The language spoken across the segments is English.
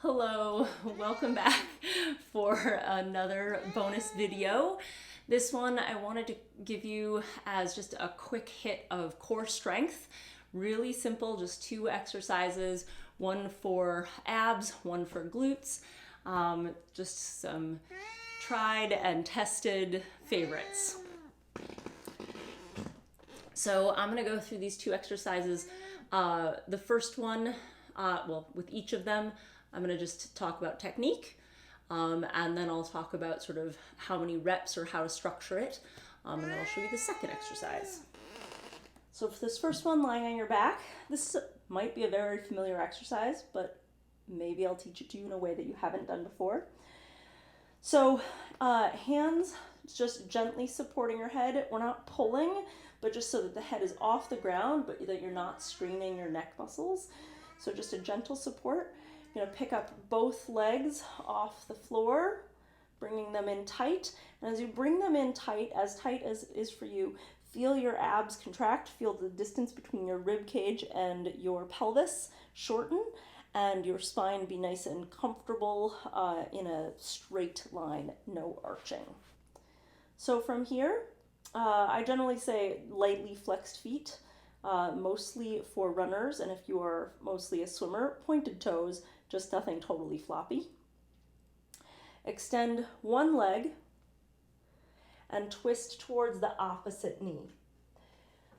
Hello, welcome back for another bonus video. This one I wanted to give you as just a quick hit of core strength. Really simple, just 2 exercises, one for abs, one for glutes. Just some tried and tested favorites. So I'm gonna go through these 2 exercises. The first one, with each of them, I'm gonna just talk about technique, and then I'll talk about sort of how many reps or how to structure it, and then I'll show you the second exercise. So for this first one, lying on your back, this might be a very familiar exercise, but maybe I'll teach it to you in a way that you haven't done before. So hands just gently supporting your head. We're not pulling, but just so that the head is off the ground, but that you're not straining your neck muscles. So just a gentle support. You're gonna pick up both legs off the floor, bringing them in tight. And as you bring them in tight as is for you, feel your abs contract, feel the distance between your rib cage and your pelvis shorten, and your spine be nice and comfortable in a straight line, no arching. So from here, I generally say lightly flexed feet, mostly for runners, and if you are mostly a swimmer, pointed toes, just nothing totally floppy. Extend one leg and twist towards the opposite knee.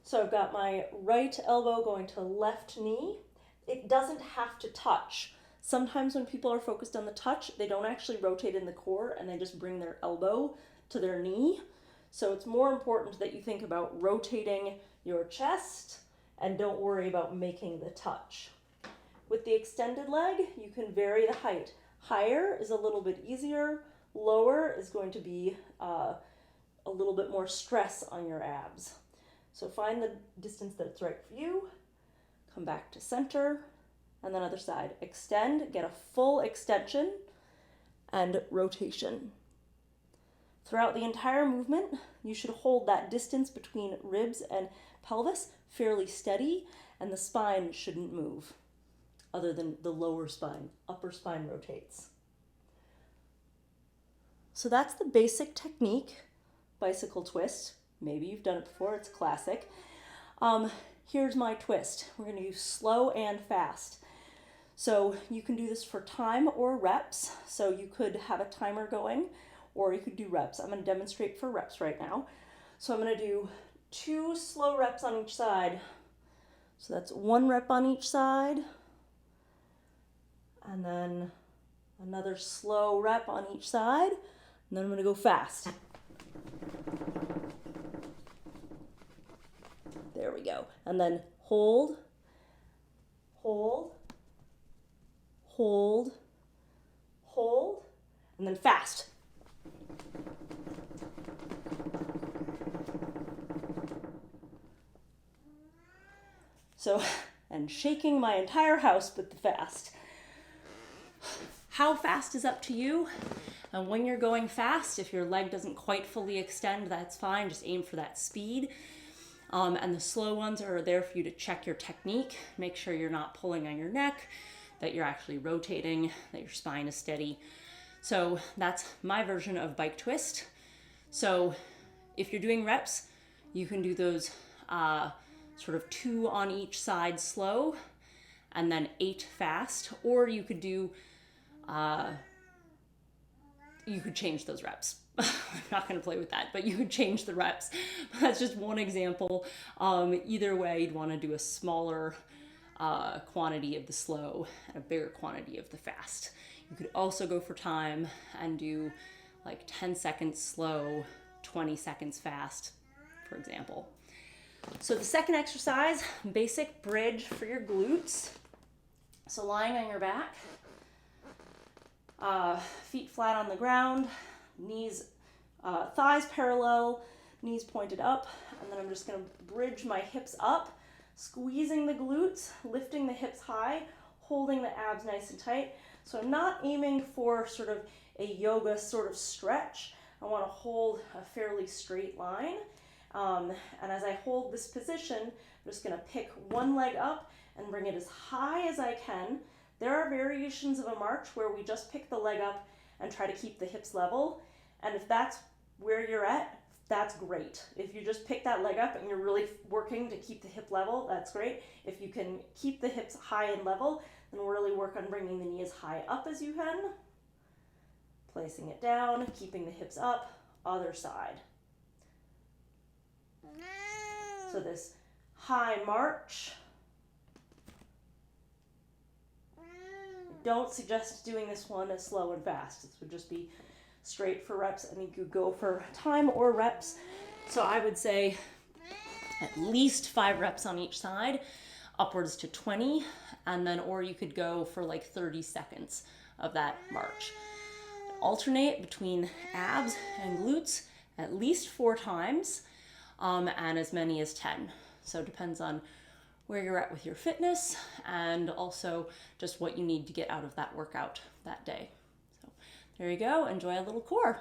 So I've got my right elbow going to left knee. It doesn't have to touch. Sometimes when people are focused on the touch, they don't actually rotate in the core and they just bring their elbow to their knee. So it's more important that you think about rotating your chest and don't worry about making the touch. With the extended leg, you can vary the height. Higher is a little bit easier. Lower is going to be a little bit more stress on your abs. So find the distance that's right for you. Come back to center, and then other side. Extend, get a full extension, and rotation. Throughout the entire movement, you should hold that distance between ribs and pelvis fairly steady, and the spine shouldn't move, other than the lower spine. Upper spine rotates. So that's the basic technique, bicycle twist. Maybe you've done it before, it's classic. Here's my twist. We're gonna do slow and fast. So you can do this for time or reps. So you could have a timer going, or you could do reps. I'm gonna demonstrate for reps right now. So I'm gonna do 2 slow reps on each side. So that's 1 rep on each side, and then another slow rep on each side, and then I'm gonna go fast. There we go. And then hold, hold, hold, hold, and then fast. So, and shaking my entire house with the fast. How fast is up to you. And when you're going fast, if your leg doesn't quite fully extend, that's fine. Just aim for that speed. And the slow ones are there for you to check your technique, make sure you're not pulling on your neck, that you're actually rotating, that your spine is steady. So that's my version of bike twist. So if you're doing reps, you can do those sort of 2 on each side slow, and then 8 fast, or you could do, you could change those reps. I'm not going to play with that, but you could change the reps. That's just one example. Either way, you'd want to do a smaller quantity of the slow and a bigger quantity of the fast. You could also go for time and do like 10 seconds slow, 20 seconds fast, for example. So the second exercise, basic bridge for your glutes. So lying on your back, feet flat on the ground, knees, thighs parallel, knees pointed up, and then I'm just gonna bridge my hips up, squeezing the glutes, lifting the hips high, holding the abs nice and tight. So I'm not aiming for sort of a yoga sort of stretch. I wanna hold a fairly straight line. And as I hold this position, I'm just gonna pick one leg up and bring it as high as I can. There are variations of a march where we just pick the leg up and try to keep the hips level. And if that's where you're at, that's great. If you just pick that leg up and you're really working to keep the hip level, that's great. If you can keep the hips high and level, then really work on bringing the knee as high up as you can. Placing it down, keeping the hips up, other side. So this high march. Don't suggest doing this one as slow and fast. This would just be straight for reps, and you could go for time or reps. So I would say at least 5 reps on each side, upwards to 20, and then, or you could go for like 30 seconds of that march. Alternate between abs and glutes at least 4 times, and as many as 10. So it depends on where you're at with your fitness and also just what you need to get out of that workout that day. So there you go. Enjoy a little core.